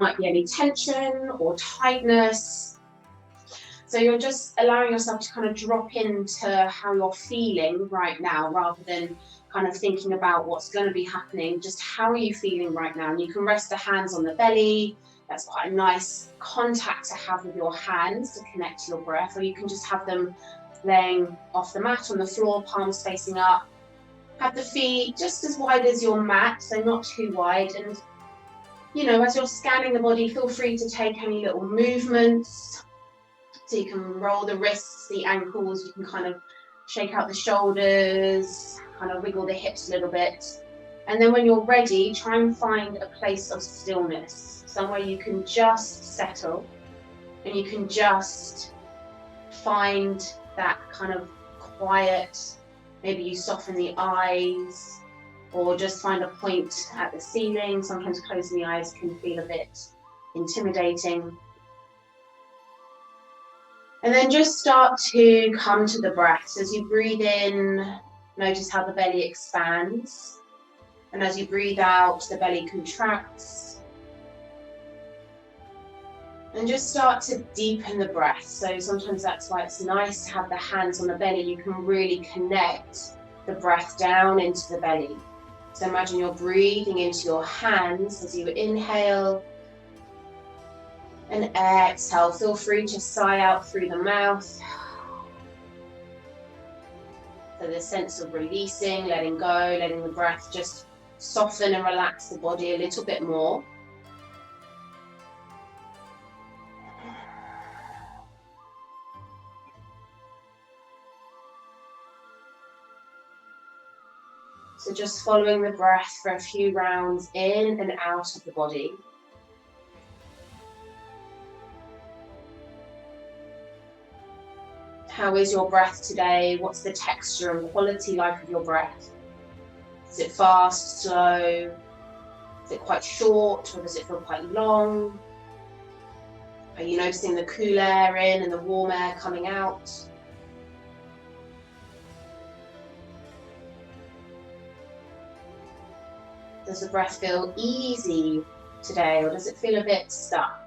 might be any tension or tightness. So you're just allowing yourself to kind of drop into how you're feeling right now, rather than kind of thinking about what's going to be happening. Just how are you feeling right now? And you can rest the hands on the belly. That's quite a nice contact to have with your hands to connect to your breath, or you can just have them laying off the mat on the floor, palms facing up. Have the feet just as wide as your mat, so not too wide. And, you know, as you're scanning the body, feel free to take any little movements. So you can roll the wrists, the ankles, you can kind of shake out the shoulders, kind of wiggle the hips a little bit. And then when you're ready, try and find a place of stillness, somewhere you can just settle and you can just find that kind of quiet. Maybe you soften the eyes or just find a point at the ceiling. Sometimes closing the eyes can feel a bit intimidating. And then just start to come to the breath. So as you breathe in, notice how the belly expands. And as you breathe out, the belly contracts. And just start to deepen the breath. So sometimes that's why it's nice to have the hands on the belly. You can really connect the breath down into the belly. So imagine you're breathing into your hands as you inhale. And exhale, feel free to sigh out through the mouth. So the sense of releasing, letting go, letting the breath just soften and relax the body a little bit more. So just following the breath for a few rounds in and out of the body. How is your breath today? What's the texture and quality like of your breath? Is it fast, slow? Is it quite short, or does it feel quite long? Are you noticing the cool air in and the warm air coming out? Does the breath feel easy today, or does it feel a bit stuck?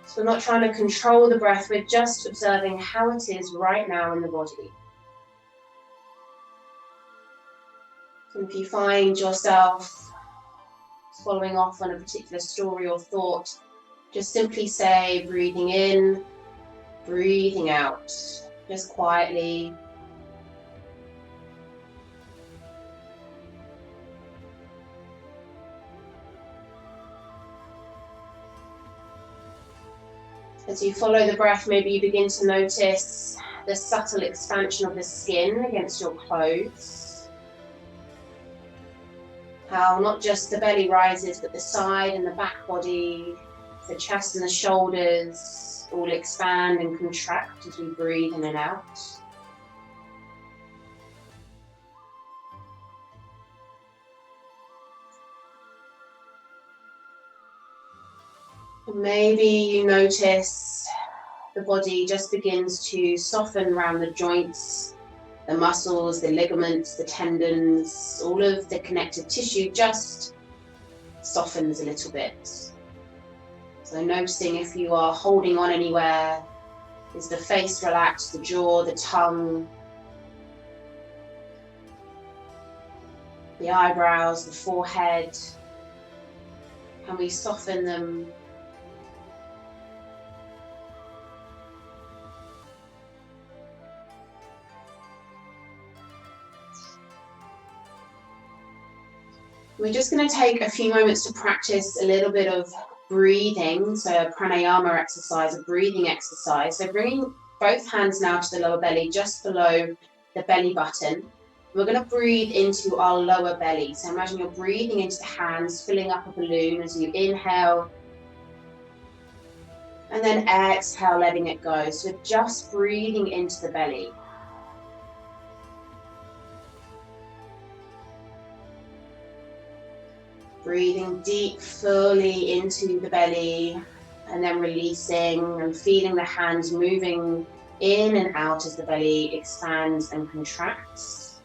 So we're not trying to control the breath, we're just observing how it is right now in the body. And if you find yourself following off on a particular story or thought, just simply say, breathing in, breathing out, just quietly. As you follow the breath, maybe you begin to notice the subtle expansion of the skin against your clothes. How not just the belly rises, but the side and the back body, the chest and the shoulders all expand and contract as we breathe in and out. Maybe you notice the body just begins to soften around the joints, the muscles, the ligaments, the tendons, all of the connective tissue just softens a little bit. So noticing if you are holding on anywhere, is the face relaxed, the jaw, the tongue, the eyebrows, the forehead, can we soften them? We're just going to take a few moments to practice a little bit of breathing, so a pranayama exercise, a breathing exercise. So bringing both hands now to the lower belly, just below the belly button. We're going to breathe into our lower belly. So imagine you're breathing into the hands, filling up a balloon as you inhale. And then exhale, letting it go. So we're just breathing into the belly. Breathing deep, fully into the belly, and then releasing and feeling the hands moving in and out as the belly expands and contracts.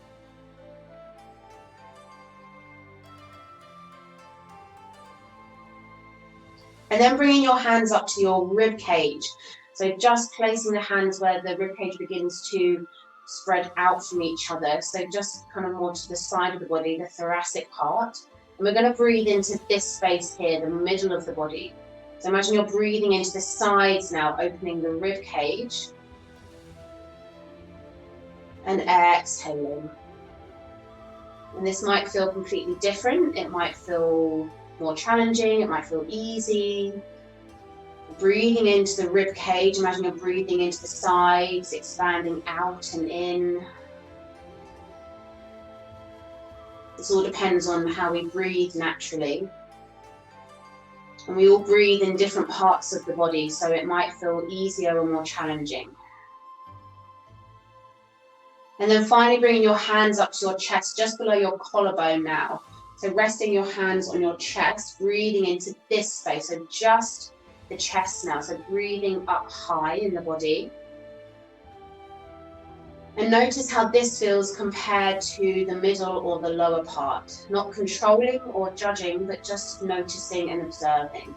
And then bringing your hands up to your rib cage. So just placing the hands where the rib cage begins to spread out from each other. So just kind of more to the side of the body, the thoracic part. And we're going to breathe into this space here, the middle of the body. So imagine you're breathing into the sides now, opening the rib cage. And exhaling. And this might feel completely different. It might feel more challenging. It might feel easy. Breathing into the rib cage. Imagine you're breathing into the sides, expanding out and in. This all depends on how we breathe naturally. And we all breathe in different parts of the body, so it might feel easier or more challenging. And then finally bringing your hands up to your chest, just below your collarbone now. So resting your hands on your chest, breathing into this space. So just the chest now. So breathing up high in the body. And notice how this feels compared to the middle or the lower part. Not controlling or judging, but just noticing and observing.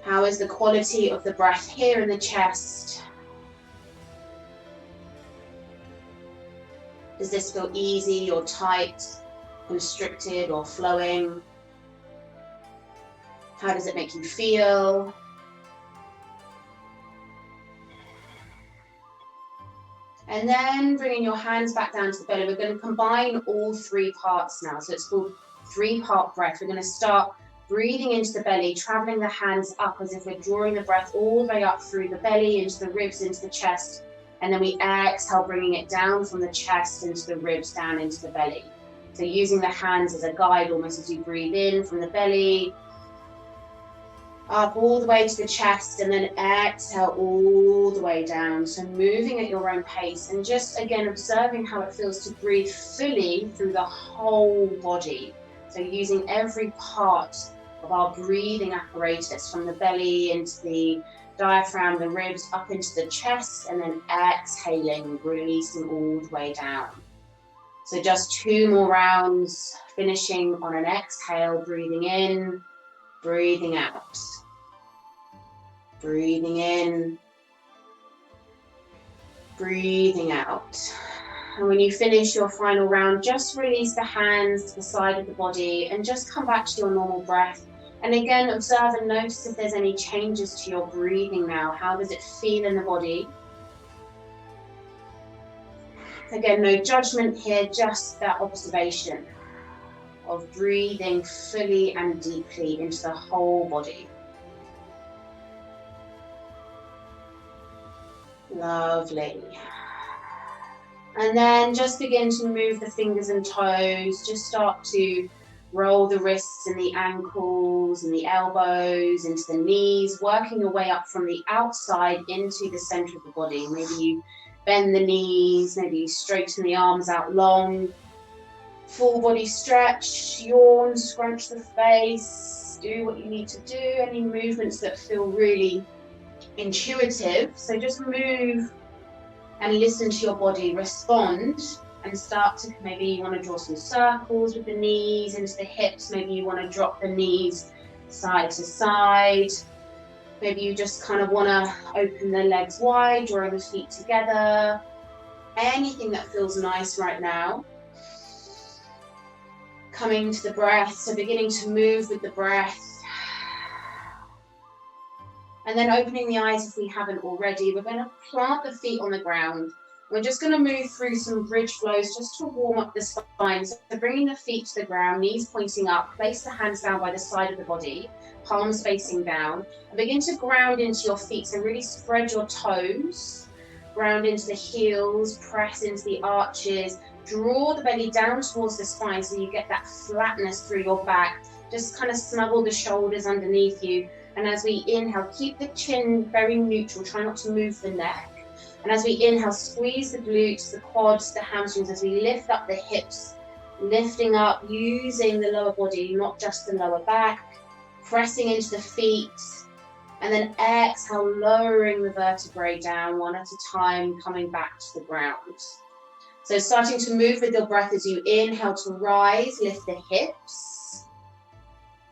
How is the quality of the breath here in the chest? Does this feel easy or tight, constricted or flowing? How does it make you feel? And then bringing your hands back down to the belly. We're going to combine all three parts now. So it's called 3-part breath. We're going to start breathing into the belly, traveling the hands up as if we're drawing the breath all the way up through the belly, into the ribs, into the chest. And then we exhale, bringing it down from the chest into the ribs, down into the belly. So using the hands as a guide, almost as you breathe in from the belly, up all the way to the chest, and then exhale all the way down. So moving at your own pace, and just again observing how it feels to breathe fully through the whole body. So using every part of our breathing apparatus, from the belly into the diaphragm, the ribs, up into the chest, and then exhaling, releasing all the way down. So just 2 more rounds, finishing on an exhale, breathing in, breathing out. Breathing in, breathing out. And when you finish your final round, just release the hands to the side of the body and just come back to your normal breath. And again, observe and notice if there's any changes to your breathing now. How does it feel in the body? Again, no judgment here, just that observation of breathing fully and deeply into the whole body. Lovely. And then just begin to move the fingers and toes. Just start to roll the wrists and the ankles and the elbows into the knees, working your way up from the outside into the center of the body. Maybe you bend the knees, maybe you straighten the arms out long. Full body stretch, yawn, scrunch the face, do what you need to do. Any movements that feel really intuitive. So just move and listen to your body, respond, and start to, maybe you want to draw some circles with the knees into the hips. Maybe you want to drop the knees side to side. Maybe you just kind of want to open the legs wide, drawing the feet together. Anything that feels nice right now. Coming to the breath, so beginning to move with the breath. And then opening the eyes if we haven't already. We're going to plant the feet on the ground. We're just going to move through some bridge flows just to warm up the spine. So bringing the feet to the ground, knees pointing up, place the hands down by the side of the body, palms facing down, and begin to ground into your feet. So really spread your toes, ground into the heels, press into the arches, draw the belly down towards the spine so you get that flatness through your back. Just kind of snuggle the shoulders underneath you. And as we inhale, keep the chin very neutral, try not to move the neck. And as we inhale, squeeze the glutes, the quads, the hamstrings, as we lift up the hips, lifting up, using the lower body, not just the lower back, pressing into the feet, and then exhale, lowering the vertebrae down one at a time, coming back to the ground. So starting to move with your breath as you inhale to rise, lift the hips,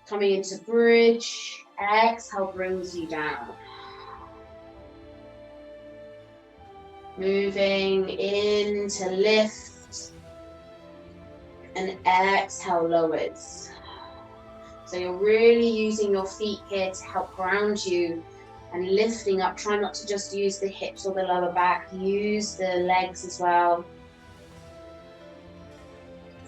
Coming into bridge. Exhale brings you down. Moving into lift. And exhale lowers. So you're really using your feet here to help ground you and lifting up. Try not to just use the hips or the lower back. Use the legs as well.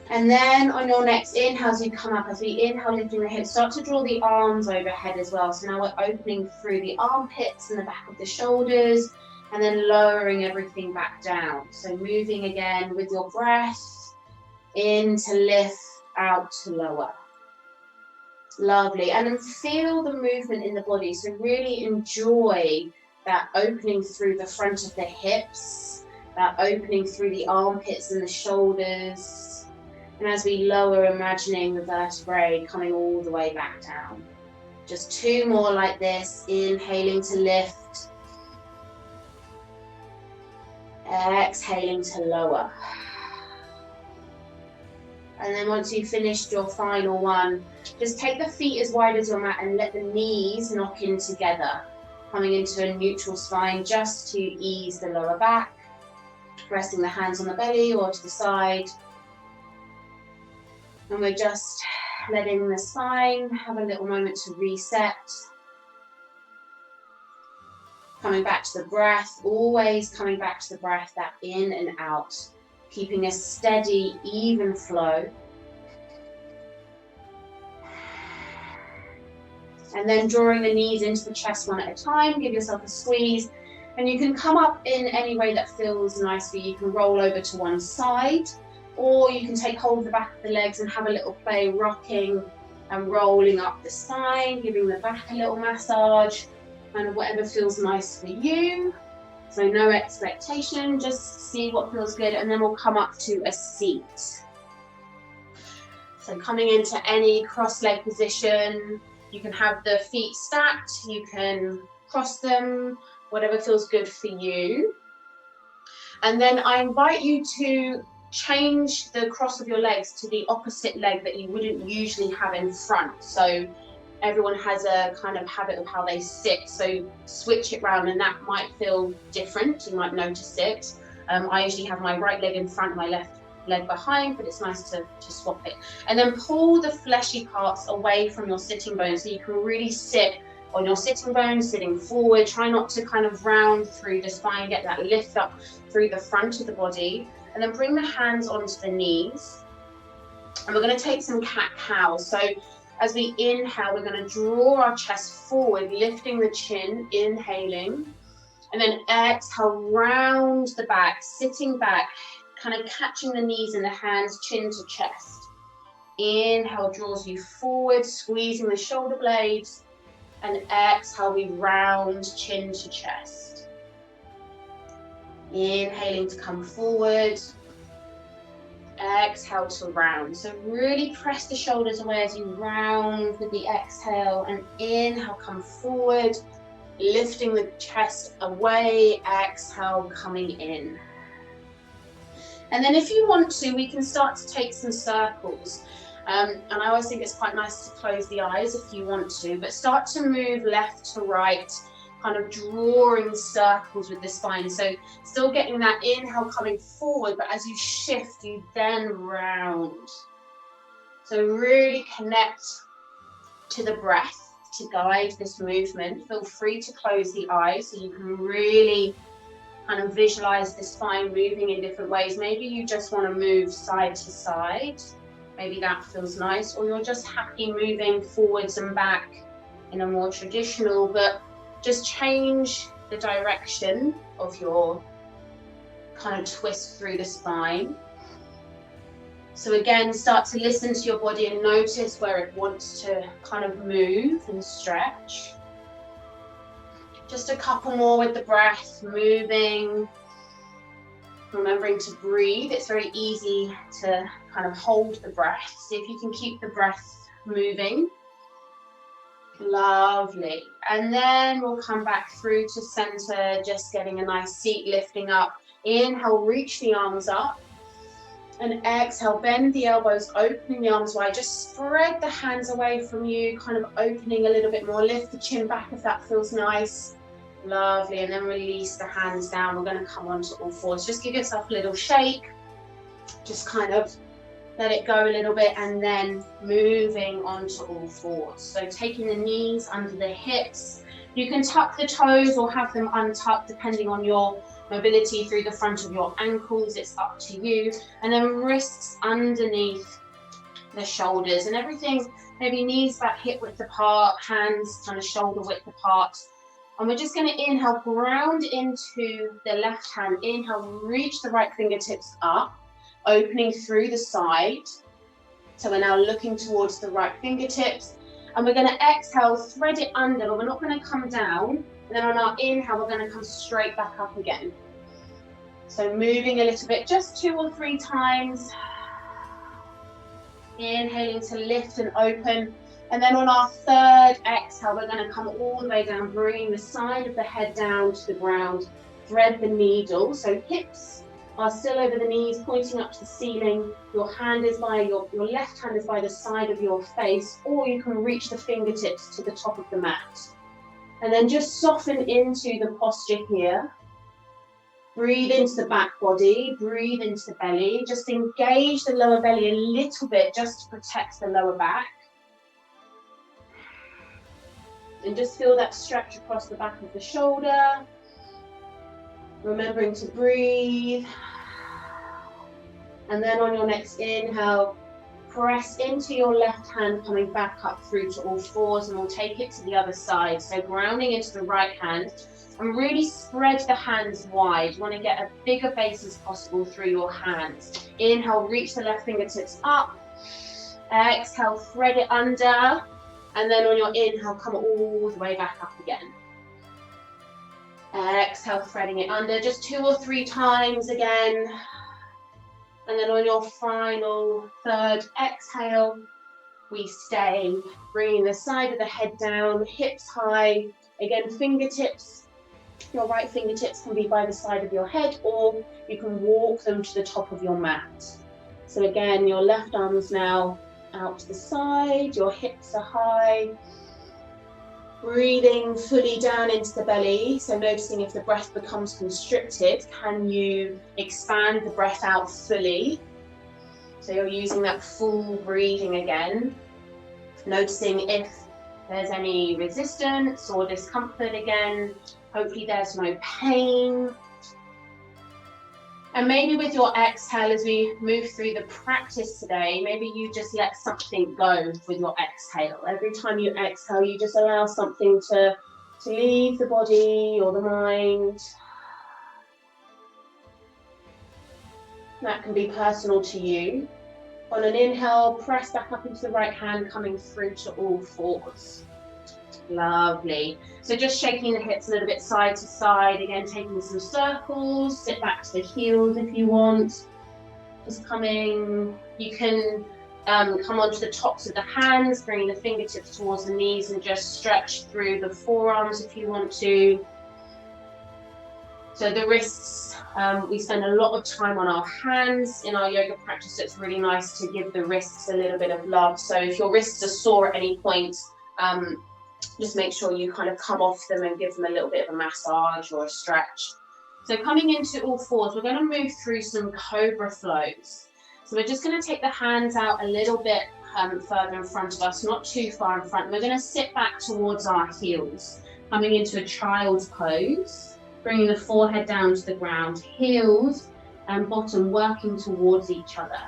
And then on your next inhale, as you come up, as we inhale, lifting the hips, start to draw the arms overhead as well. So now we're opening through the armpits and the back of the shoulders, and then lowering everything back down. So moving again with your breath, in to lift, out to lower. Lovely. And then feel the movement in the body. So really enjoy that opening through the front of the hips, that opening through the armpits and the shoulders. And as we lower, imagining the vertebrae coming all the way back down. Just 2 more like this, inhaling to lift. Exhaling to lower. And then once you've finished your final one, just take the feet as wide as your mat and let the knees knock in together. Coming into a neutral spine just to ease the lower back. Resting the hands on the belly or to the side. And we're just letting the spine have a little moment to reset. Coming back to the breath, always coming back to the breath, that in and out. Keeping a steady, even flow. And then drawing the knees into the chest one at a time, give yourself a squeeze. And you can come up in any way that feels nice for you. You can roll over to one side, or you can take hold of the back of the legs and have a little play, rocking and rolling up the spine, giving the back a little massage, kind of whatever feels nice for you. So no expectation, just see what feels good, and then we'll come up to a seat. So coming into any cross-leg position, you can have the feet stacked, you can cross them, whatever feels good for you. And then I invite you to change the cross of your legs to the opposite leg that you wouldn't usually have in front. So everyone has a kind of habit of how they sit, so switch it round, and that might feel different, you might notice it. I usually have my right leg in front, my left leg behind, but it's nice to swap it. And then pull the fleshy parts away from your sitting bones, so you can really sit on your sitting bones, sitting forward. Try not to kind of round through the spine, get that lift up through the front of the body, and then bring the hands onto the knees. And we're going to take some cat-cow. So as we inhale, we're going to draw our chest forward, lifting the chin, inhaling, and then exhale, round the back, sitting back, kind of catching the knees and the hands, chin to chest. Inhale draws you forward, squeezing the shoulder blades, and exhale, we round chin to chest. Inhaling to come forward. Exhale to round. So really press the shoulders away as you round with the exhale, and inhale, come forward, lifting the chest away, exhale, coming in. And then if you want to, we can start to take some circles. And I always think it's quite nice to close the eyes if you want to, but start to move left to right, kind of drawing circles with the spine. So still getting that inhale coming forward, but as you shift, you then round. So really connect to the breath to guide this movement. Feel free to close the eyes so you can really kind of visualize the spine moving in different ways. Maybe you just want to move side to side. Maybe that feels nice, or you're just happy moving forwards and back in a more traditional, but just change the direction of your kind of twist through the spine. So again, start to listen to your body and notice where it wants to kind of move and stretch. Just a couple more with the breath, moving, remembering to breathe. It's very easy to kind of hold the breath. See if you can keep the breath moving. Lovely. And then we'll come back through to center, just getting a nice seat, lifting up. Inhale, reach the arms up. And exhale, bend the elbows, opening the arms wide. Just spread the hands away from you, kind of opening a little bit more. Lift the chin back if that feels nice. Lovely. And then release the hands down. We're going to come onto all fours. Just give yourself a little shake. Just kind of let it go a little bit, and then moving onto all fours. So taking the knees under the hips. You can tuck the toes or have them untucked depending on your mobility through the front of your ankles. It's up to you. And then wrists underneath the shoulders and everything, maybe knees back hip width apart, hands kind of shoulder width apart. And we're just going to inhale, ground into the left hand. Inhale, reach the right fingertips up, opening through the side. So we're now looking towards the right fingertips. And we're going to exhale, thread it under, but we're not going to come down. And then on our inhale, we're going to come straight back up again. So moving a little bit, just 2 or 3 times. Inhaling to lift and open. And then on our third exhale, we're going to come all the way down, bringing the side of the head down to the ground. Thread the needle, so hips are still over the knees, pointing up to the ceiling. Your hand is by your left hand is by the side of your face, or you can reach the fingertips to the top of the mat. And then just soften into the posture here. Breathe into the back body, breathe into the belly. Just engage the lower belly a little bit just to protect the lower back. And just feel that stretch across the back of the shoulder. Remembering to breathe. And then on your next inhale, press into your left hand, coming back up through to all fours, and we'll take it to the other side. So grounding into the right hand, and really spread the hands wide. You want to get a bigger base as possible through your hands. Inhale, reach the left fingertips up. Exhale, thread it under. And then on your inhale, come all the way back up again. Exhale, threading it under, just 2 or 3 times again. And then on your final third exhale, we stay, bringing the side of the head down, hips high. Again, fingertips, your right fingertips can be by the side of your head, or you can walk them to the top of your mat. So again, your left arm's now out to the side, your hips are high. Breathing fully down into the belly, so noticing if the breath becomes constricted, can you expand the breath out fully? So you're using that full breathing again. Noticing if there's any resistance or discomfort again. Hopefully there's no pain. And maybe with your exhale, as we move through the practice today, maybe you just let something go with your exhale. Every time you exhale, you just allow something to leave the body or the mind. That can be personal to you. On an inhale, press back up into the right hand, coming through to all fours. Lovely. So just shaking the hips a little bit side to side, again taking some circles, sit back to the heels if you want. Just coming, you can come onto the tops of the hands, bringing the fingertips towards the knees and just stretch through the forearms if you want to. So the wrists, we spend a lot of time on our hands in our yoga practice, so it's really nice to give the wrists a little bit of love. So if your wrists are sore at any point, just make sure you kind of come off them and give them a little bit of a massage or a stretch. So coming into all fours, we're going to move through some cobra flows. So we're just going to take the hands out a little bit further in front of us, not too far in front. We're going to sit back towards our heels, coming into a child's pose, bringing the forehead down to the ground, heels and bottom working towards each other.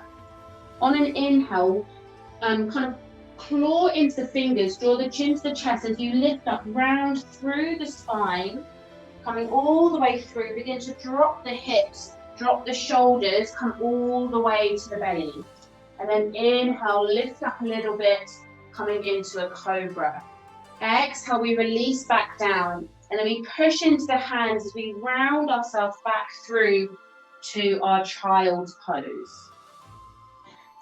On an inhale, kind of claw into the fingers, draw the chin to the chest as you lift up, round through the spine, coming all the way through. Begin to drop the hips, drop the shoulders, come all the way to the belly. And then inhale, lift up a little bit, coming into a cobra. Exhale, we release back down. And then we push into the hands as we round ourselves back through to our child's pose.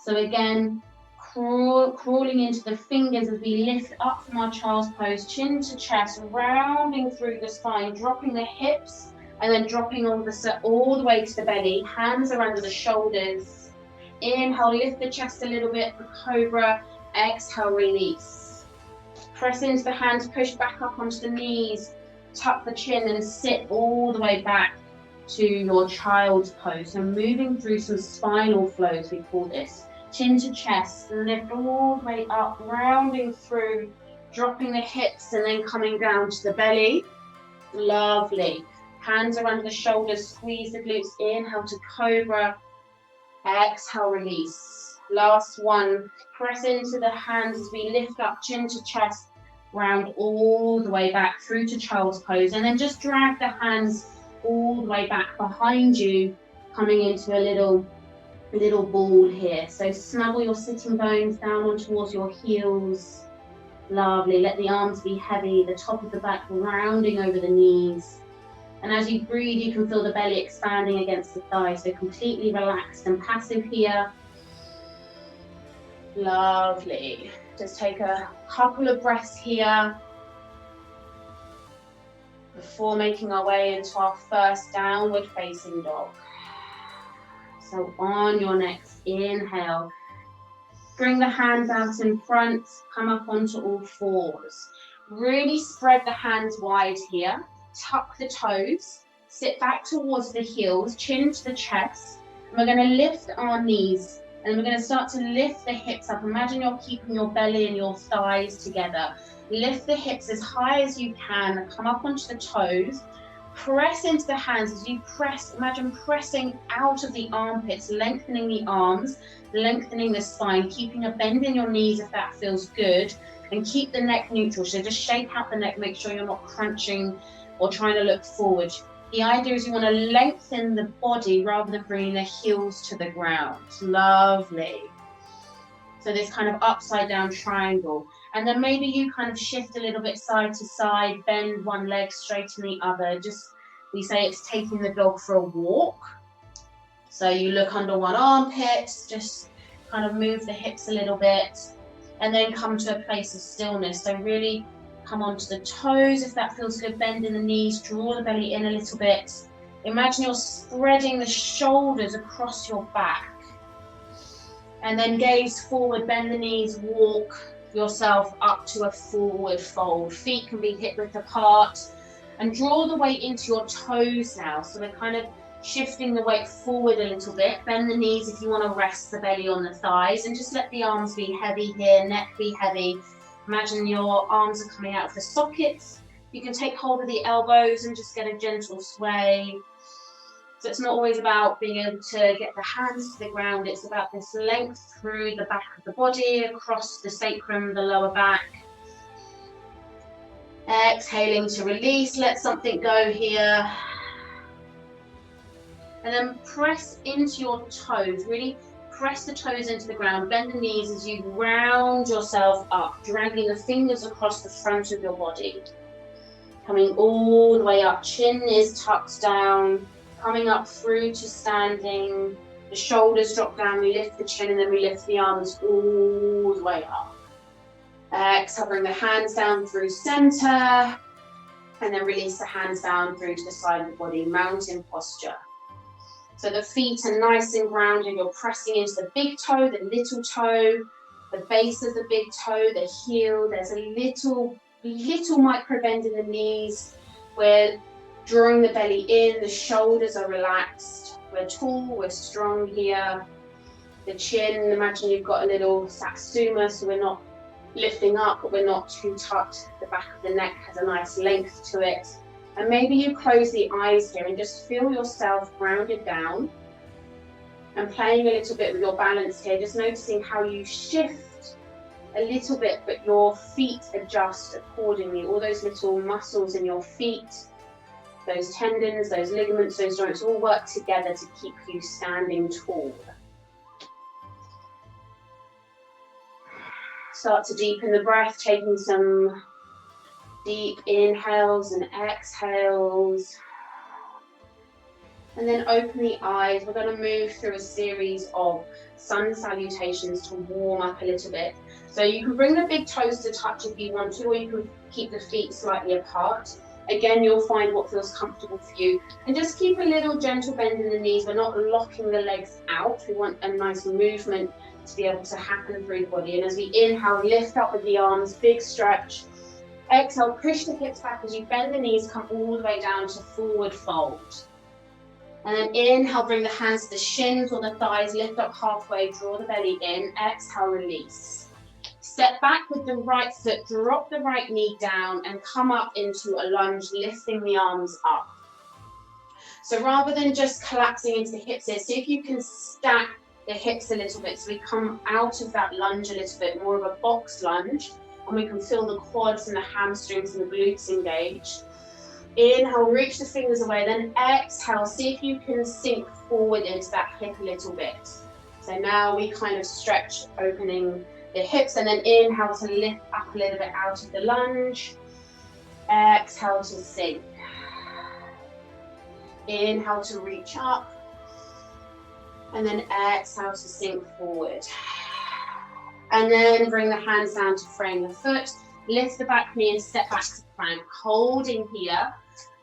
So again, crawling into the fingers as we lift up from our child's pose, chin to chest, rounding through the spine, dropping the hips, and then dropping all the way to the belly. Hands are under the shoulders. Inhale, lift the chest a little bit for cobra. Exhale, release. Press into the hands, push back up onto the knees, tuck the chin and sit all the way back to your child's pose. So moving through some spinal flows, we call this. Chin to chest, lift all the way up, rounding through, dropping the hips and then coming down to the belly. Lovely. Hands around the shoulders, squeeze the glutes. Inhale to cobra. Exhale, release. Last one. Press into the hands as we lift up, chin to chest, round all the way back through to child's pose. And then just drag the hands all the way back behind you, coming into a little ball here. So snuggle your sitting bones down on towards your heels. Lovely. Let the arms be heavy, the top of the back rounding over the knees. And as you breathe, you can feel the belly expanding against the thighs. So completely relaxed and passive here. Lovely. Just take a couple of breaths here before making our way into our first downward facing dog. So on your next inhale, bring the hands out in front, come up onto all fours. Really spread the hands wide here, tuck the toes, sit back towards the heels, chin to the chest. And we're going to lift our knees and we're going to start to lift the hips up. Imagine you're keeping your belly and your thighs together. Lift the hips as high as you can, come up onto the toes. Press into the hands as you press, imagine pressing out of the armpits, lengthening the arms, lengthening the spine, keeping a bend in your knees if that feels good, and keep the neck neutral. So just shake out the neck, make sure you're not crunching or trying to look forward. The idea is you want to lengthen the body rather than bringing the heels to the ground. Lovely. So this kind of upside down triangle. And then maybe you kind of shift a little bit side to side, bend one leg, straighten the other. Just, we say it's taking the dog for a walk. So you look under one armpit, just kind of move the hips a little bit, and then come to a place of stillness. So really come onto the toes if that feels good, bend in the knees, draw the belly in a little bit. Imagine you're spreading the shoulders across your back. And then gaze forward, bend the knees, walk yourself up to a forward fold. Feet can be hip width apart, and draw the weight into your toes now. So we're kind of shifting the weight forward a little bit. Bend the knees if you want to rest the belly on the thighs, and just let the arms be heavy here, neck be heavy. Imagine your arms are coming out of the sockets. You can take hold of the elbows and just get a gentle sway. So it's not always about being able to get the hands to the ground. It's about this length through the back of the body, across the sacrum, the lower back. Exhaling to release, let something go here. And then press into your toes, really press the toes into the ground, bend the knees as you round yourself up, dragging the fingers across the front of your body. Coming all the way up, chin is tucked down, coming up through to standing. The shoulders drop down, we lift the chin and then we lift the arms all the way up. Exhale, bring the hands down through center, and then release the hands down through to the side of the body, mountain posture. So the feet are nice and grounded. You're pressing into the big toe, the little toe, the base of the big toe, the heel. There's a little micro bend in the knees. We're drawing the belly in, the shoulders are relaxed. We're tall, we're strong here. The chin, imagine you've got a little satsuma, so we're not lifting up, but we're not too tucked. The back of the neck has a nice length to it. And maybe you close the eyes here and just feel yourself grounded down and playing a little bit with your balance here, just noticing how you shift a little bit, but your feet adjust accordingly. All those little muscles in your feet, those tendons, those ligaments, those joints all work together to keep you standing tall. Start to deepen the breath, taking some deep inhales and exhales. And then open the eyes. We're going to move through a series of sun salutations to warm up a little bit. So you can bring the big toes to touch if you want to, or you can keep the feet slightly apart. Again, you'll find what feels comfortable for you. And just keep a little gentle bend in the knees. We're not locking the legs out. We want a nice movement to be able to happen through the body. And as we inhale, lift up with the arms, big stretch. Exhale, push the hips back as you bend the knees, come all the way down to forward fold. And then inhale, bring the hands to the shins or the thighs, lift up halfway, draw the belly in. Exhale, release. Step back with the right foot, drop the right knee down and come up into a lunge, lifting the arms up. So rather than just collapsing into the hips here, see if you can stack the hips a little bit. So we come out of that lunge a little bit, more of a box lunge, and we can feel the quads and the hamstrings and the glutes engage. Inhale, reach the fingers away, then exhale, see if you can sink forward into that hip a little bit. So now we kind of stretch, opening the hips, and then inhale to lift up a little bit out of the lunge. Exhale to sink. Inhale to reach up. And then exhale to sink forward. And then bring the hands down to frame the foot. Lift the back knee and step back to plank. Holding here.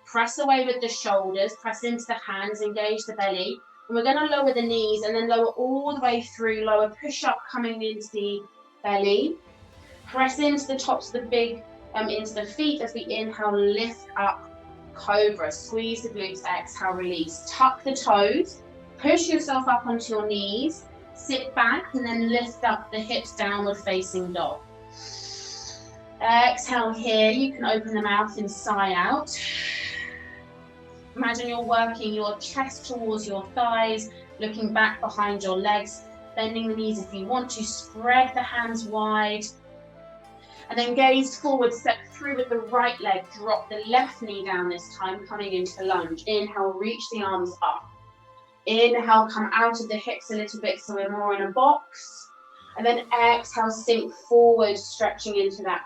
Press away with the shoulders. Press into the hands. Engage the belly. And we're going to lower the knees and then lower all the way through. Lower push up coming into the belly. Press into the tops of the big, into the feet as we inhale, lift up, cobra. Squeeze the glutes, exhale, release. Tuck the toes, push yourself up onto your knees, sit back and then lift up the hips, downward facing dog. Exhale here, you can open the mouth and sigh out. Imagine you're working your chest towards your thighs, looking back behind your legs, bending the knees if you want to, spread the hands wide, and then gaze forward, step through with the right leg, drop the left knee down this time, coming into lunge. Inhale, reach the arms up. Inhale, come out of the hips a little bit so we're more in a box, and then exhale, sink forward, stretching into that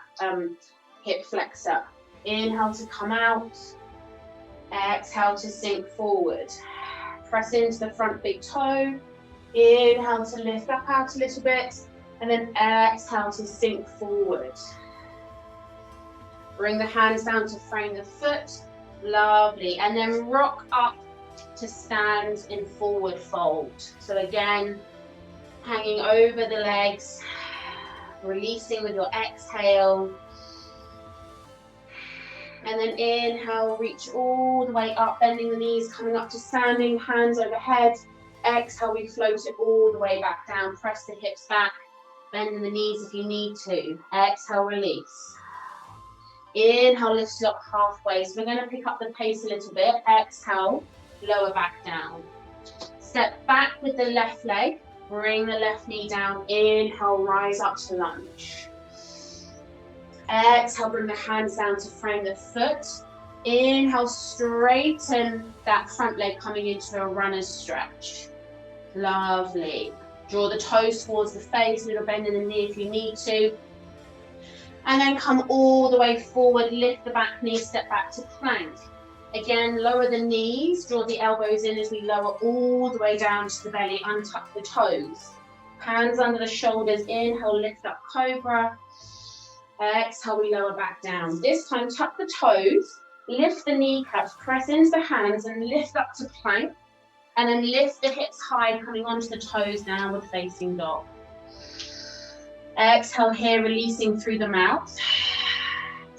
hip flexor. Inhale to come out, exhale to sink forward. Press into the front big toe. Inhale to lift up out a little bit, and then exhale to sink forward. Bring the hands down to frame the foot. Lovely. And then rock up to stand in forward fold. So again, hanging over the legs, releasing with your exhale. And then inhale, reach all the way up, bending the knees, coming up to standing, hands overhead. Exhale, we float it all the way back down. Press the hips back, bending the knees if you need to. Exhale, release. Inhale, lift it up halfway. So we're going to pick up the pace a little bit. Exhale, lower back down. Step back with the left leg. Bring the left knee down. Inhale, rise up to lunge. Exhale, bring the hands down to frame the foot. Inhale, straighten that front leg coming into a runner's stretch. Lovely. Draw the toes towards the face, little bend in the knee if you need to. And then come all the way forward, lift the back knee, step back to plank. Again, lower the knees, draw the elbows in as we lower all the way down to the belly, untuck the toes. Hands under the shoulders, inhale, lift up cobra. Exhale, we lower back down. This time, tuck the toes, lift the kneecaps, press into the hands and lift up to plank. And then lift the hips high, coming onto the toes, downward facing dog. Exhale here, releasing through the mouth.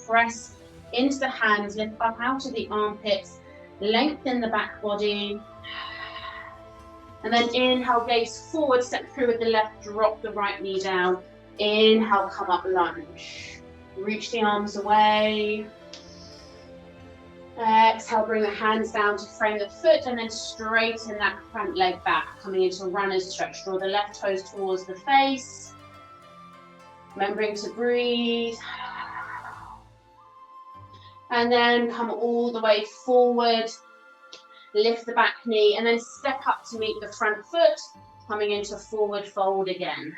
Press into the hands, lift up out of the armpits, lengthen the back body. And then inhale, gaze forward, step through with the left, drop the right knee down. Inhale, come up, lunge. Reach the arms away. Exhale, bring the hands down to frame the foot and then straighten that front leg back, coming into a runner's stretch. Draw the left toes towards the face. Remembering to breathe. And then come all the way forward. Lift the back knee and then step up to meet the front foot, coming into forward fold again.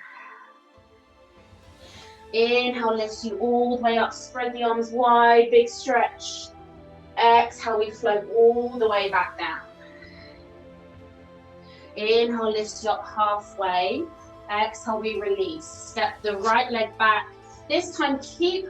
Inhale, lifts you all the way up, spread the arms wide, big stretch. Exhale, we float all the way back down. Inhale, lift you up halfway. Exhale, we release. Step the right leg back. This time, keep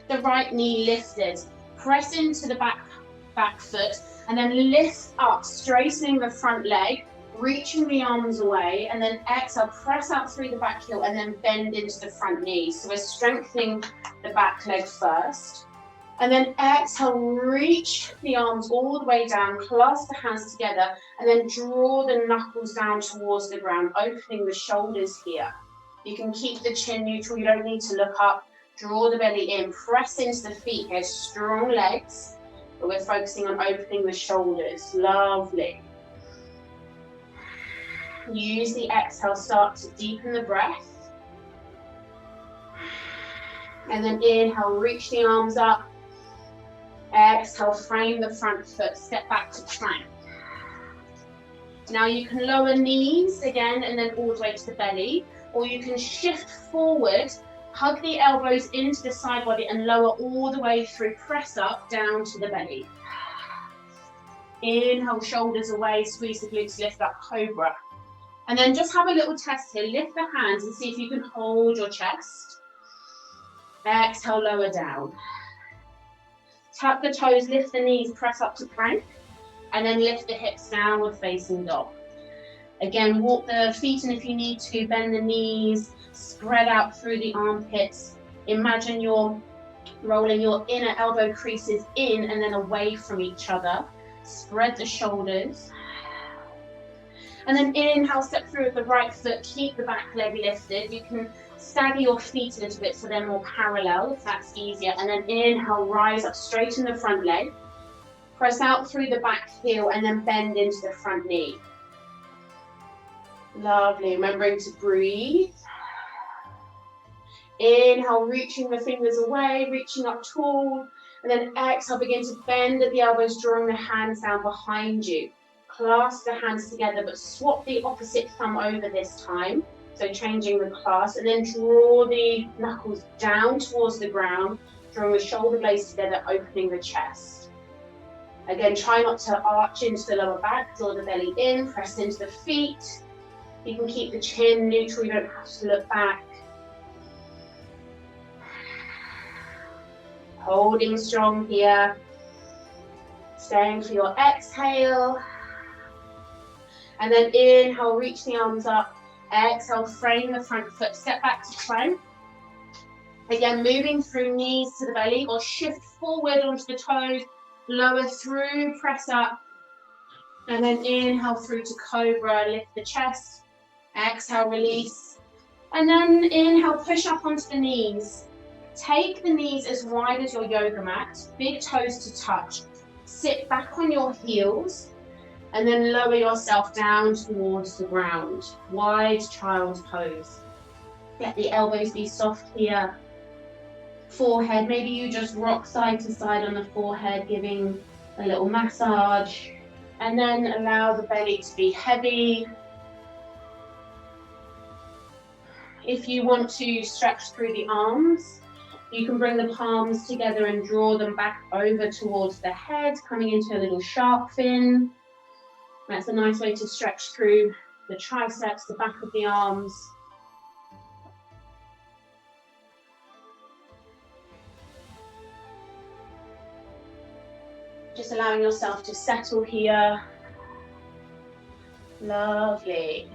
the right knee lifted. Press into the back foot and then lift up, straightening the front leg, reaching the arms away, and then exhale, press out through the back heel and then bend into the front knee. So we're strengthening the back leg first. And then exhale, reach the arms all the way down, clasp the hands together, and then draw the knuckles down towards the ground, opening the shoulders here. You can keep the chin neutral, you don't need to look up. Draw the belly in, press into the feet here, strong legs, but we're focusing on opening the shoulders. Lovely. Use the exhale, start to deepen the breath. And then inhale, reach the arms up. Exhale, frame the front foot, step back to plank. Now you can lower knees again and then all the way to the belly, or you can shift forward, hug the elbows into the side body and lower all the way through, press up, down to the belly. Inhale, shoulders away, squeeze the glutes, lift up, cobra. And then just have a little test here, lift the hands and see if you can hold your chest. Exhale, lower down. Tap the toes, lift the knees, press up to plank, and then lift the hips, downward facing dog. Again, walk the feet in if you need to, bend the knees, spread out through the armpits. Imagine you're rolling your inner elbow creases in and then away from each other. Spread the shoulders. And then inhale, step through with the right foot, keep the back leg lifted. You can stagger your feet a little bit so they're more parallel if that's easier. And then inhale, rise up, straighten the front leg. Press out through the back heel and then bend into the front knee. Lovely, remembering to breathe. Inhale, reaching the fingers away, reaching up tall. And then exhale, begin to bend at the elbows, drawing the hands down behind you. Clasp the hands together, but swap the opposite thumb over this time. So changing the clasp, and then draw the knuckles down towards the ground, drawing the shoulder blades together, opening the chest. Again, try not to arch into the lower back, draw the belly in, press into the feet. You can keep the chin neutral, you don't have to look back. Holding strong here. Staying for your exhale. And then inhale, reach the arms up. Exhale, frame the front foot, step back to plank. Again, moving through knees to the belly or shift forward onto the toes, lower through, press up. And then inhale through to cobra, lift the chest. Exhale, release. And then inhale, push up onto the knees. Take the knees as wide as your yoga mat, big toes to touch. Sit back on your heels. And then lower yourself down towards the ground. Wide child's pose. Let the elbows be soft here. Forehead, maybe you just rock side to side on the forehead, giving a little massage. And then allow the belly to be heavy. If you want to stretch through the arms, you can bring the palms together and draw them back over towards the head, coming into a little shark fin. That's a nice way to stretch through the triceps, the back of the arms. Just allowing yourself to settle here. Lovely.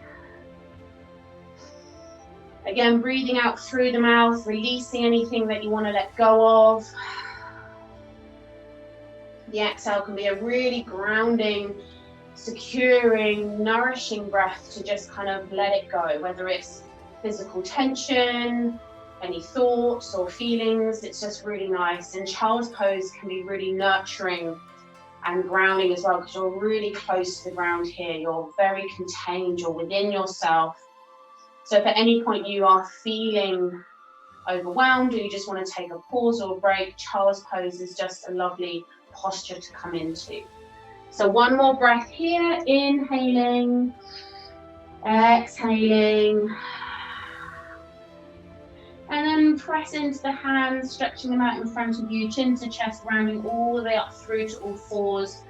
Again, breathing out through the mouth, releasing anything that you want to let go of. The exhale can be a really grounding, securing, nourishing breath to just kind of let it go, whether it's physical tension, any thoughts or feelings. It's just really nice. And child's pose can be really nurturing and grounding as well, because you're really close to the ground here. You're very contained, you're within yourself. So if at any point you are feeling overwhelmed or you just want to take a pause or a break, child's pose is just a lovely posture to come into. So one more breath here, inhaling, exhaling, and then press into the hands, stretching them out in front of you, chin to chest, rounding all the way up through to all fours.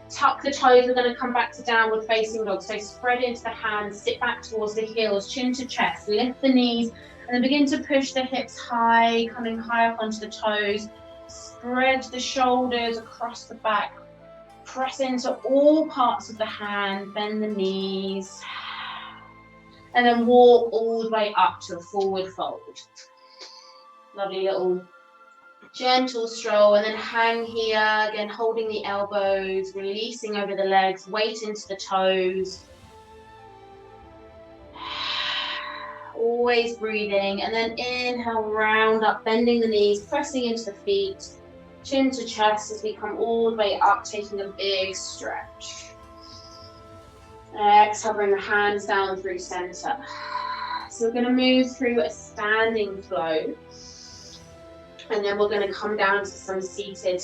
Tuck the toes, we're going to come back to downward facing dog. So spread into the hands, sit back towards the heels, chin to chest, lift the knees, and then begin to push the hips high, coming high up onto the toes. Spread the shoulders across the back. Press into all parts of the hand, bend the knees. And then walk all the way up to a forward fold. Lovely little gentle stroll, and then hang here, again holding the elbows, releasing over the legs, weight into the toes. Always breathing, and then inhale, round up, bending the knees, pressing into the feet, chin to chest as we come all the way up, taking a big stretch. Exhale, bring the hands down through center. So we're going to move through a standing flow, and then we're going to come down to some seated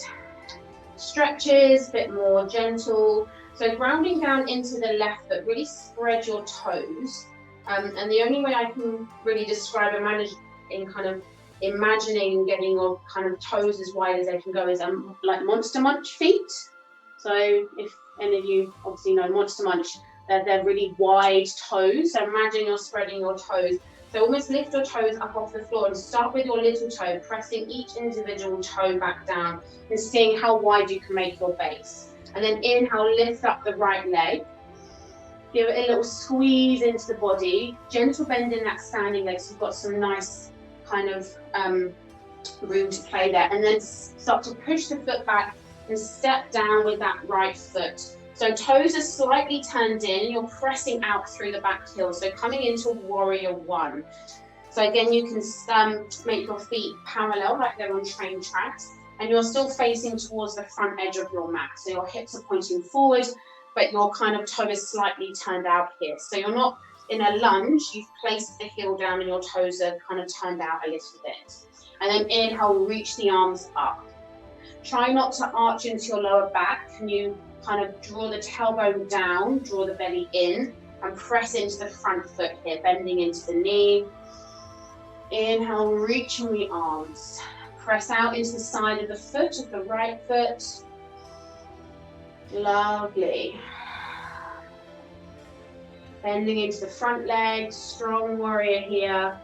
stretches, a bit more gentle. So grounding down into the left foot, really spread your toes. And the only way I can really describe imagining getting your kind of toes as wide as they can go is like Monster Munch feet. So if any of you obviously know Monster Munch, they're really wide toes. So imagine you're spreading your toes. So almost lift your toes up off the floor and start with your little toe, pressing each individual toe back down and seeing how wide you can make your base. And then inhale, lift up the right leg. Give it a little squeeze into the body, gentle bend in that standing leg, so you've got some nice kind of room to play there. And then start to push the foot back and step down with that right foot. So toes are slightly turned in, you're pressing out through the back heel, so coming into warrior one. So again, you can make your feet parallel like they're on train tracks, and you're still facing towards the front edge of your mat. So your hips are pointing forward, but your kind of toe is slightly turned out here. So you're not in a lunge, you've placed the heel down and your toes are kind of turned out a little bit. And then inhale, reach the arms up. Try not to arch into your lower back. Can you kind of draw the tailbone down, draw the belly in, and press into the front foot here, bending into the knee. Inhale, reaching the arms. Press out into the side of the foot, of the right foot. Lovely. Bending into the front leg, strong warrior here.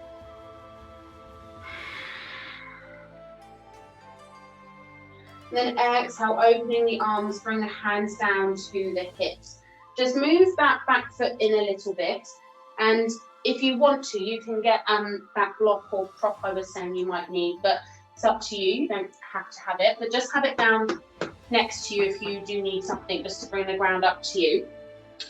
Then exhale, opening the arms, bring the hands down to the hips. Just move that back foot in a little bit. And if you want to, you can get that block or prop I was saying you might need, but it's up to you. You don't have to have it, but just have it down next to you if you do need something just to bring the ground up to you.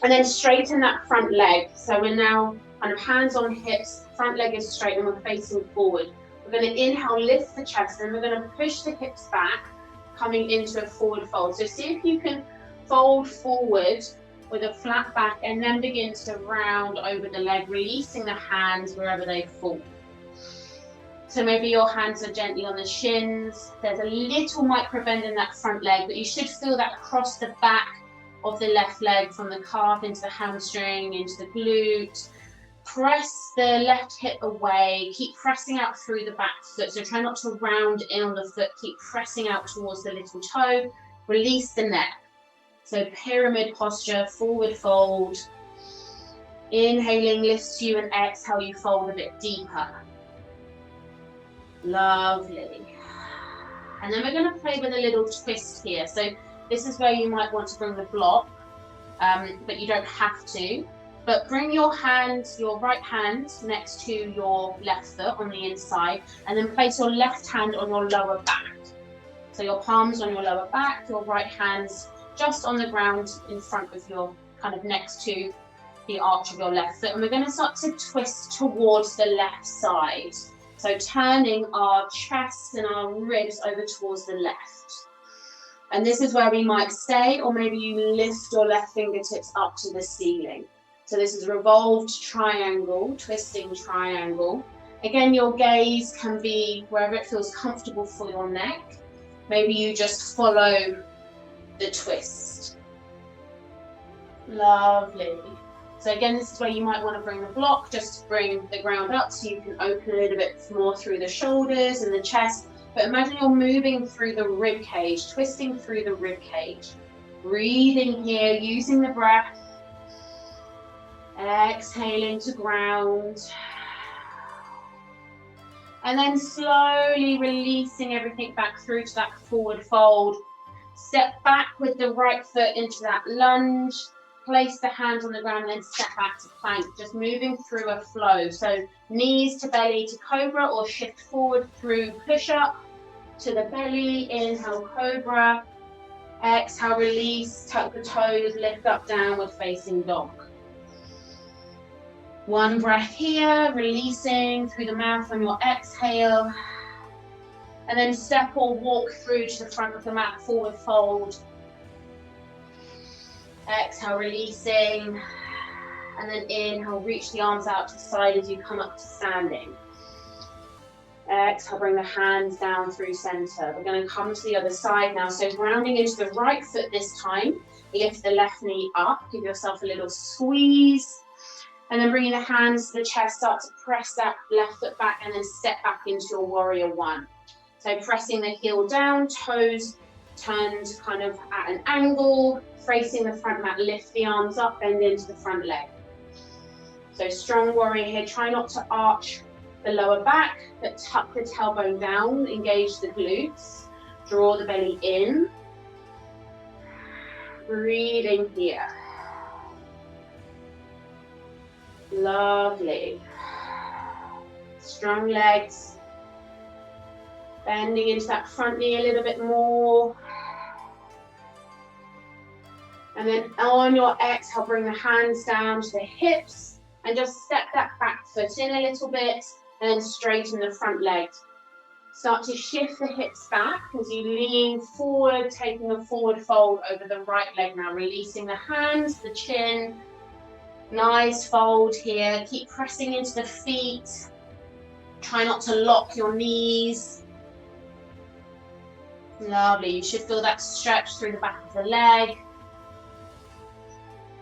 And then straighten that front leg. So we're now kind of hands on hips, front leg is straight and we're facing forward. We're going to inhale, lift the chest, and we're going to push the hips back, coming into a forward fold. So see if you can fold forward with a flat back and then begin to round over the leg, releasing the hands wherever they fall. So maybe your hands are gently on the shins. There's a little micro bend in that front leg, but you should feel that across the back of the left leg, from the calf into the hamstring, into the glute. Press the left hip away. Keep pressing out through the back foot. So try not to round in on the foot. Keep pressing out towards the little toe. Release the neck. So pyramid posture, forward fold. Inhaling lifts you, and exhale, you fold a bit deeper. Lovely. And then we're going to play with a little twist here. So this is where you might want to bring the block, but you don't have to. But bring your hand, your right hand next to your left foot on the inside, and then place your left hand on your lower back. So your palms on your lower back, your right hands just on the ground in front of your, kind of next to the arch of your left foot. And we're going to start to twist towards the left side. So turning our chest and our ribs over towards the left. And this is where we might stay, or maybe you lift your left fingertips up to the ceiling. So this is revolved triangle, twisting triangle. Again, your gaze can be wherever it feels comfortable for your neck. Maybe you just follow the twist. Lovely. So again, this is where you might want to bring the block, just to bring the ground up so you can open a little bit more through the shoulders and the chest. But imagine you're moving through the rib cage, twisting through the rib cage. Breathing here, using the breath. Exhaling to ground. And then slowly releasing everything back through to that forward fold. Step back with the right foot into that lunge. Place the hands on the ground and then step back to plank, just moving through a flow. So knees to belly to cobra, or shift forward through push up to the belly. Inhale, cobra. Exhale, release, tuck the toes, lift up, downward facing dog. One breath here, releasing through the mouth on your exhale. And then step or walk through to the front of the mat, forward fold. Exhale, releasing. And then inhale, reach the arms out to the side as you come up to standing. Exhale, bring the hands down through center. We're going to come to the other side now. So grounding into the right foot this time. Lift the left knee up. Give yourself a little squeeze. And then bringing the hands to the chest, start to press that left foot back and then step back into your warrior one. So pressing the heel down, toes turned kind of at an angle, facing the front mat, lift the arms up, bend into the front leg. So strong warrior here. Try not to arch the lower back, but tuck the tailbone down, engage the glutes, draw the belly in. Breathing here. Lovely. Strong legs. Bending into that front knee a little bit more. And then on your exhale, bring the hands down to the hips and just step that back foot in a little bit and then straighten the front leg. Start to shift the hips back as you lean forward, taking a forward fold over the right leg now, releasing the hands, the chin. Nice fold here. Keep pressing into the feet. Try not to lock your knees. Lovely. You should feel that stretch through the back of the leg.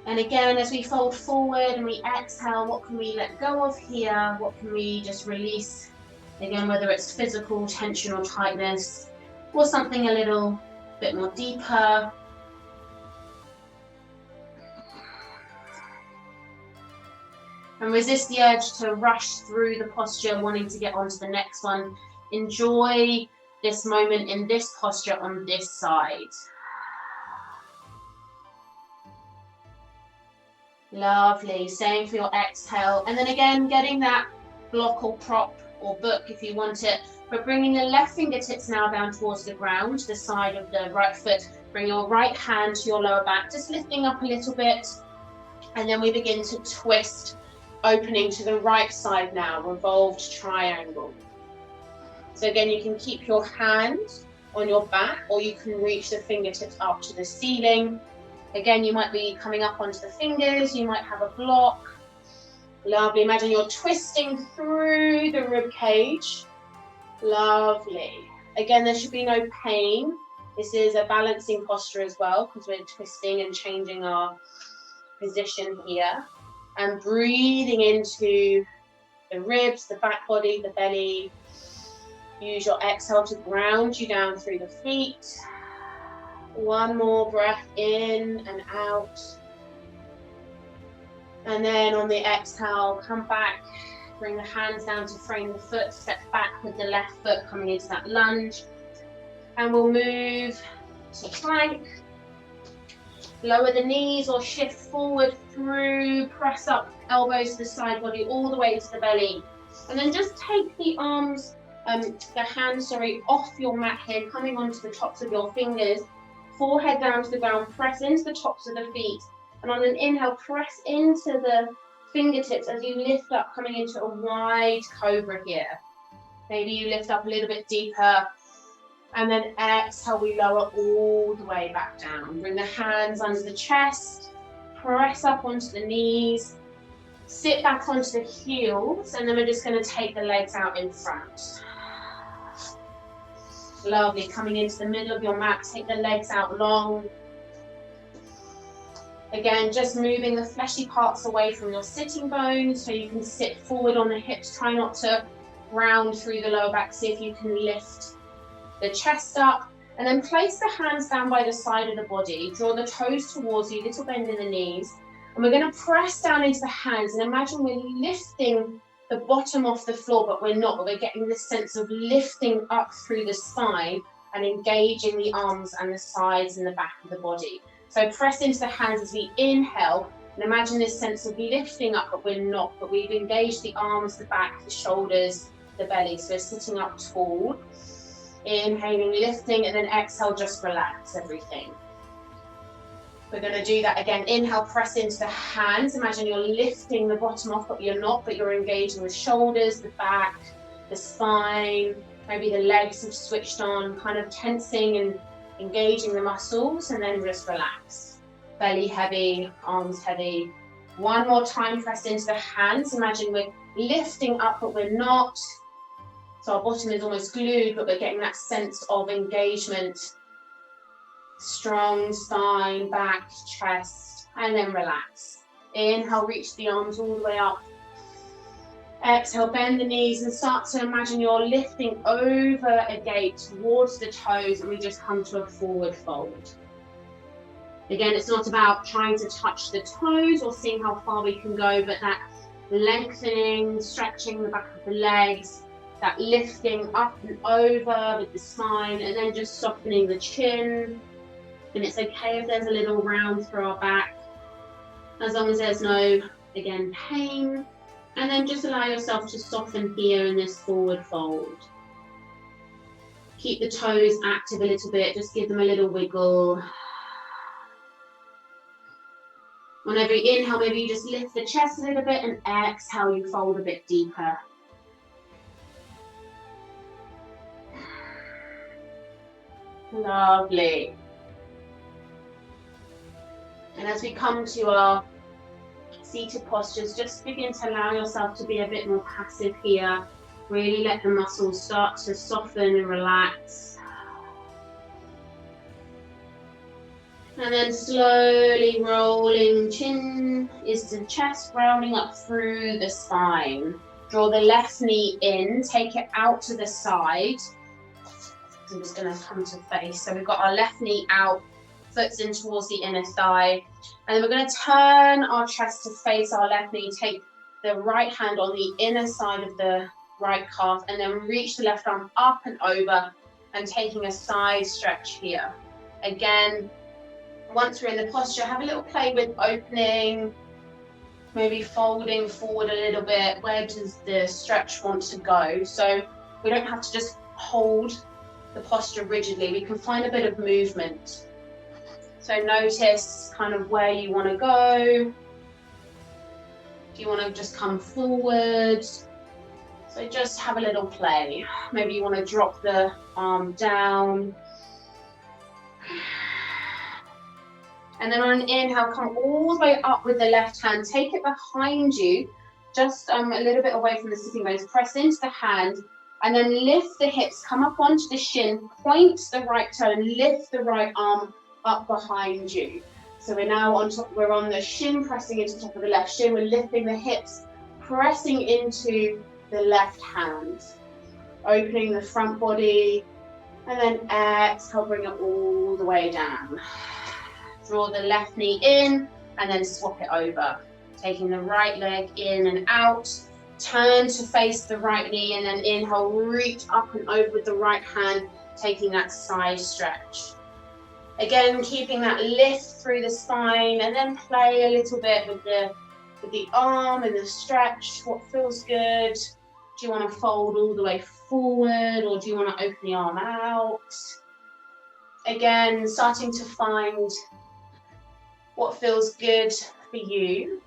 And again, as we fold forward and we exhale, what can we let go of here? What can we just release? Again, whether it's physical tension or tightness, or something a little bit more deeper. And resist the urge to rush through the posture, wanting to get onto the next one. Enjoy this moment in this posture on this side. Lovely. Same for your exhale. And then again, getting that block or prop or book if you want it, but bringing the left fingertips now down towards the ground, the side of the right foot. Bring your right hand to your lower back, just lifting up a little bit. And then we begin to twist, opening to the right side now, revolved triangle. So again, you can keep your hand on your back, or you can reach the fingertips up to the ceiling. Again, you might be coming up onto the fingers, you might have a block. Lovely. Imagine you're twisting through the rib cage. Lovely. Again, there should be no pain. This is a balancing posture as well, because we're twisting and changing our position here. And breathing into the ribs, the back body, the belly. Use your exhale to ground you down through the feet. One more breath in and out. And then on the exhale, come back, bring the hands down to frame the foot, step back with the left foot coming into that lunge. And we'll move to plank. Lower the knees or shift forward through, press up, elbows to the side body, all the way to the belly. And then just take the arms, the hands, off your mat here, coming onto the tops of your fingers. Forehead down to the ground, press into the tops of the feet. And on an inhale, press into the fingertips as you lift up, coming into a wide cobra here. Maybe you lift up a little bit deeper. And then exhale, we lower all the way back down. Bring the hands under the chest, press up onto the knees, sit back onto the heels, and then we're just going to take the legs out in front. Lovely. Coming into the middle of your mat, take the legs out long. Again, just moving the fleshy parts away from your sitting bones so you can sit forward on the hips. Try not to round through the lower back. See if you can lift the chest up. And then place the hands down by the side of the body. Draw the toes towards you, little bend in the knees. And we're going to press down into the hands and imagine we're lifting the bottom off the floor, but we're getting this sense of lifting up through the spine and engaging the arms and the sides and the back of the body. So press into the hands as we inhale, and imagine this sense of lifting up, but we're not, but we've engaged the arms, the back, the shoulders, the belly. So sitting up tall, inhaling, lifting, and then exhale, just relax everything. We're going to do that again. Inhale, press into the hands. Imagine you're lifting the bottom off, but you're not, but you're engaging the shoulders, the back, the spine. Maybe the legs have switched on, kind of tensing and engaging the muscles, and then just relax. Belly heavy, arms heavy. One more time, press into the hands. Imagine we're lifting up, but we're not. So our bottom is almost glued, but we're getting that sense of engagement. Strong spine, back, chest, and then relax. Inhale, reach the arms all the way up. Exhale, bend the knees and start to imagine you're lifting over a gate towards the toes, and we just come to a forward fold. Again, it's not about trying to touch the toes or seeing how far we can go, but that lengthening, stretching the back of the legs, that lifting up and over with the spine, and then just softening the chin. And it's okay if there's a little round through our back, as long as there's no, again, pain. And then just allow yourself to soften here in this forward fold. Keep the toes active a little bit, just give them a little wiggle. On every inhale, maybe you just lift the chest a little bit, and exhale, you fold a bit deeper. Lovely. And as we come to our seated postures, just begin to allow yourself to be a bit more passive here. Really let the muscles start to soften and relax. And then slowly rolling chin is the chest, rounding up through the spine. Draw the left knee in, take it out to the side. I'm just going to come to face. So we've got our left knee out, foot's in towards the inner thigh. And then we're going to turn our chest to face our left knee, take the right hand on the inner side of the right calf, and then reach the left arm up and over, and taking a side stretch here. Again, once we're in the posture, have a little play with opening, maybe folding forward a little bit. Where does the stretch want to go? So we don't have to just hold the posture rigidly. We can find a bit of movement. So notice kind of where you want to go. Do you want to just come forward? So just have a little play. Maybe you want to drop the arm down. And then on an inhale, come all the way up with the left hand. Take it behind you, just a little bit away from the sitting bones. Press into the hand, and then lift the hips. Come up onto the shin, point the right toe, and lift the right arm up behind you. So we're now on top, we're on the shin, pressing into the top of the left shin. We're lifting the hips, pressing into the left hand, opening the front body, and then exhale, bring it all the way down. Draw the left knee in, and then swap it over. Taking the right leg in and out, turn to face the right knee, and then inhale, reach up and over with the right hand, taking that side stretch. Again, keeping that lift through the spine, and then play a little bit with the arm and the stretch. What feels good? Do you want to fold all the way forward, or do you want to open the arm out? Again, starting to find what feels good for you.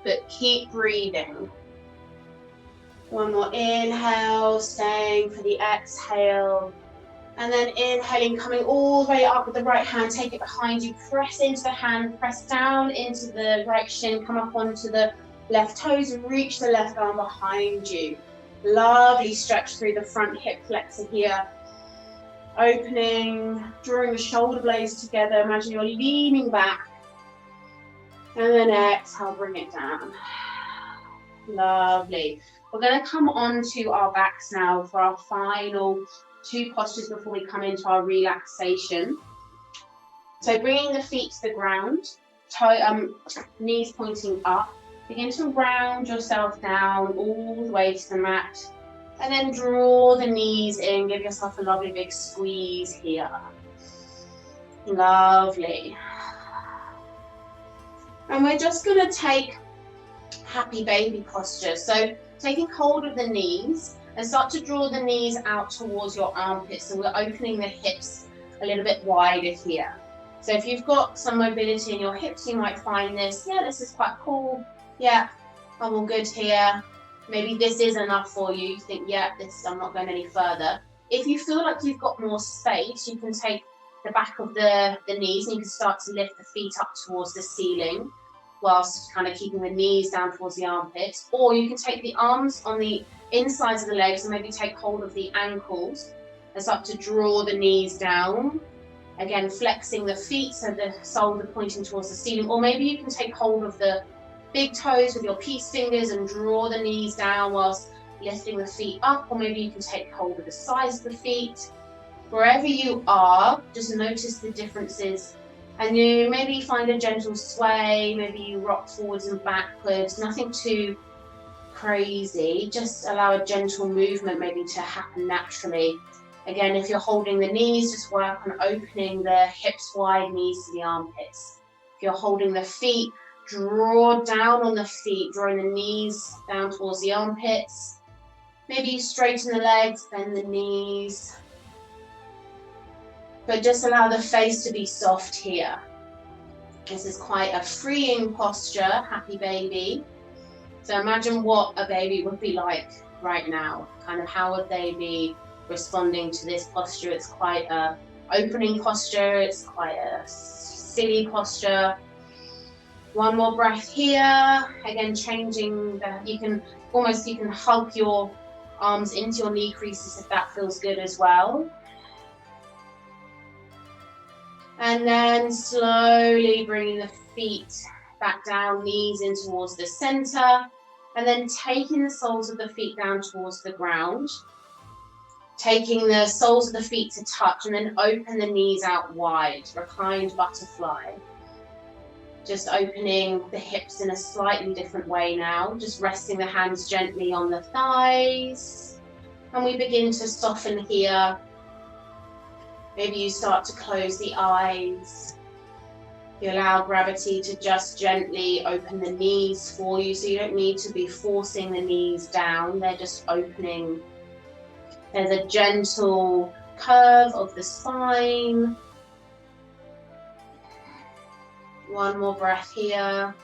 But keep breathing. One more inhale, staying for the exhale. And then inhaling, coming all the way up with the right hand, take it behind you, press into the hand, press down into the right shin, come up onto the left toes and reach the left arm behind you. Lovely stretch through the front hip flexor here. Opening, drawing the shoulder blades together. Imagine you're leaning back. And then exhale, bring it down. Lovely. We're going to come onto our backs now for our final two postures before we come into our relaxation. So bringing the feet to the ground, knees pointing up. Begin to round yourself down all the way to the mat. And then draw the knees in. Give yourself a lovely big squeeze here. Lovely. And we're just going to take happy baby posture. So taking hold of the knees and start to draw the knees out towards your armpits. So we're opening the hips a little bit wider here. So if you've got some mobility in your hips, you might find this, yeah, this is quite cool. Yeah, I'm all good here. Maybe this is enough for you. You think, yeah, I'm not going any further. If you feel like you've got more space, you can take the back of the knees and you can start to lift the feet up towards the ceiling whilst kind of keeping the knees down towards the armpits. Or you can take the arms on the insides of the legs and maybe take hold of the ankles and start to draw the knees down. Again, flexing the feet so the soles are pointing towards the ceiling. Or maybe you can take hold of the big toes with your peace fingers and draw the knees down whilst lifting the feet up. Or maybe you can take hold of the sides of the feet. Wherever you are, just notice the differences. And you maybe find a gentle sway, maybe you rock forwards and backwards, nothing too crazy. Just allow a gentle movement maybe to happen naturally. Again, if you're holding the knees, just work on opening the hips wide, knees to the armpits. If you're holding the feet, draw down on the feet, drawing the knees down towards the armpits. Maybe you straighten the legs, bend the knees. But just allow the face to be soft here. This is quite a freeing posture, happy baby. So imagine what a baby would be like right now. Kind of how would they be responding to this posture? It's quite a opening posture. It's quite a silly posture. One more breath here. Again, changing you can hug your arms into your knee creases if that feels good as well. And then slowly bringing the feet back down, knees in towards the center. And then taking the soles of the feet down towards the ground. Taking the soles of the feet to touch and then open the knees out wide, reclined butterfly. Just opening the hips in a slightly different way now. Just resting the hands gently on the thighs. And we begin to soften here. Maybe you start to close the eyes. You allow gravity to just gently open the knees for you, so you don't need to be forcing the knees down. They're just opening. There's a gentle curve of the spine. One more breath here.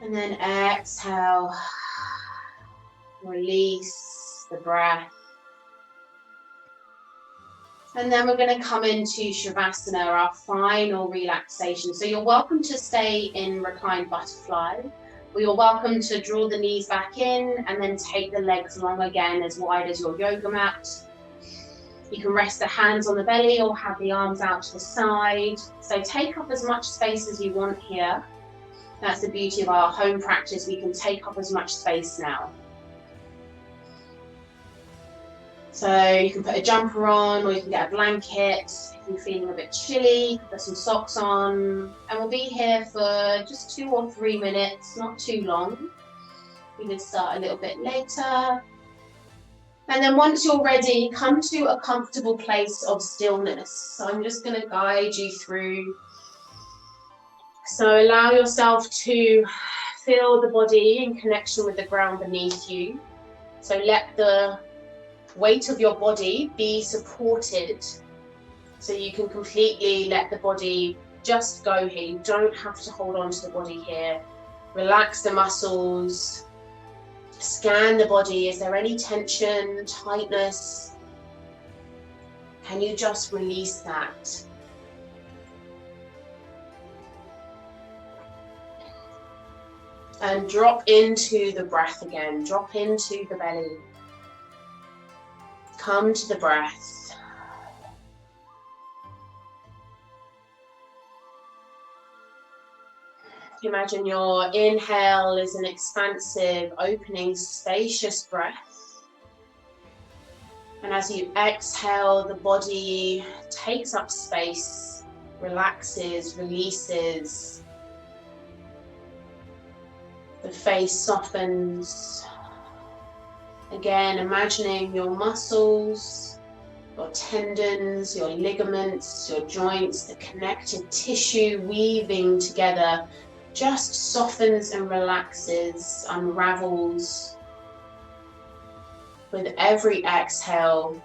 And then exhale. Release the breath. And then we're going to come into Shavasana, our final relaxation. So you're welcome to stay in reclined butterfly, or you're welcome to draw the knees back in and then take the legs long again, as wide as your yoga mat. You can rest the hands on the belly or have the arms out to the side. So take up as much space as you want here. That's the beauty of our home practice. We can take up as much space now. So you can put a jumper on, or you can get a blanket. If you're feeling a bit chilly, you can put some socks on. And we'll be here for just 2 or 3 minutes, not too long. We could start a little bit later. And then once you're ready, come to a comfortable place of stillness. So I'm just going to guide you through. So allow yourself to feel the body in connection with the ground beneath you. So let the weight of your body be supported, so you can completely let the body just go here. You don't have to hold on to the body here. Relax the muscles. Scan the body. Is there any tension, tightness? Can you just release that? And drop into the breath again. Drop into the belly. Come to the breath. Imagine your inhale is an expansive, opening, spacious breath. And as you exhale, the body takes up space relaxes, releases. The face softens. Again, imagining your muscles, your tendons, your ligaments, your joints, the connected tissue weaving together just softens and relaxes, unravels with every exhale.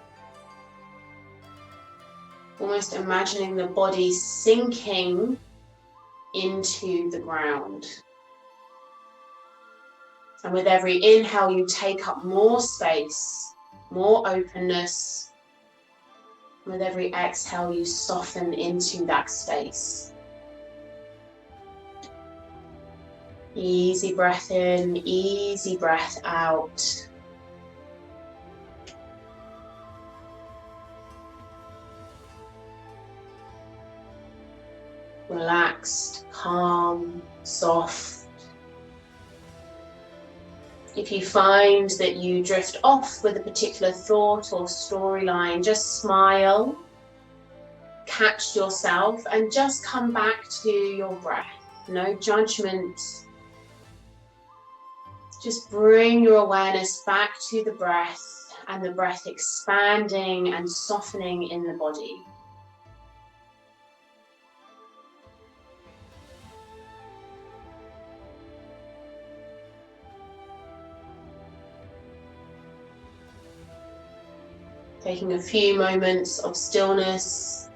Almost imagining the body sinking into the ground. And with every inhale, you take up more space, more openness. With every exhale, you soften into that space. Easy breath in, easy breath out. Relaxed, calm, soft. If you find that you drift off with a particular thought or storyline, just smile, catch yourself, and just come back to your breath. No judgment. Just bring your awareness back to the breath, and the breath expanding and softening in the body. Taking a few moments of stillness.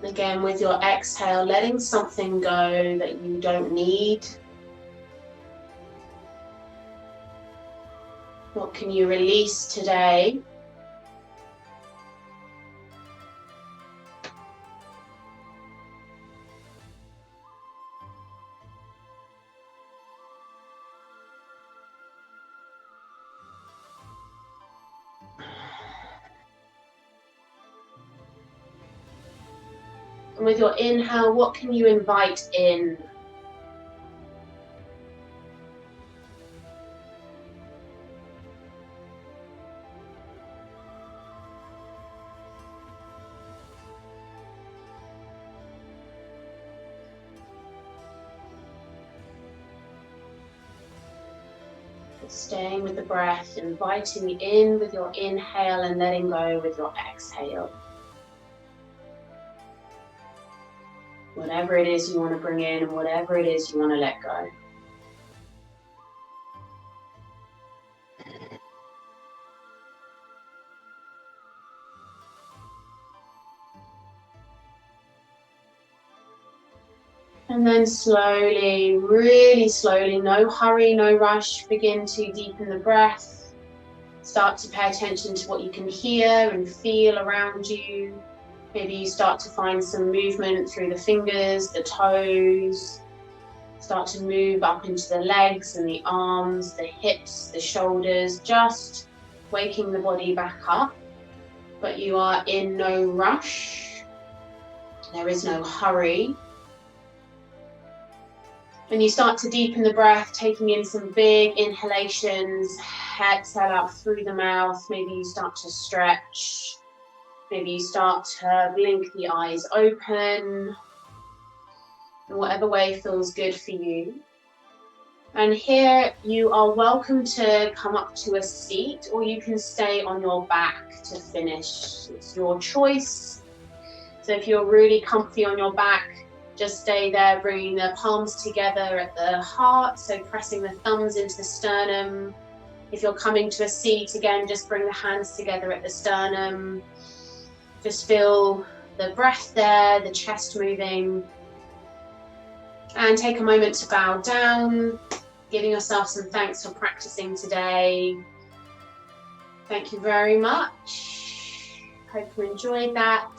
Again, with your exhale, letting something go that you don't need. What can you release today? And with your inhale, what can you invite in? Staying with the breath, inviting in with your inhale and letting go with your exhale. Whatever it is you want to bring in and whatever it is you want to let go. And then slowly, really slowly, no hurry, no rush, begin to deepen the breath. Start to pay attention to what you can hear and feel around you. Maybe you start to find some movement through the fingers, the toes. Start to move up into the legs and the arms, the hips, the shoulders, just waking the body back up. But you are in no rush. There is no hurry. And you start to deepen the breath, taking in some big inhalations, exhale out through the mouth. Maybe you start to stretch. Maybe you start to blink the eyes open. In whatever way feels good for you. And here you are welcome to come up to a seat, or you can stay on your back to finish. It's your choice. So if you're really comfy on your back, just stay there, bringing the palms together at the heart, so pressing the thumbs into the sternum. If you're coming to a seat, again, just bring the hands together at the sternum. Just feel the breath there, the chest moving. And take a moment to bow down, giving yourself some thanks for practicing today. Thank you very much. Hope you enjoyed that.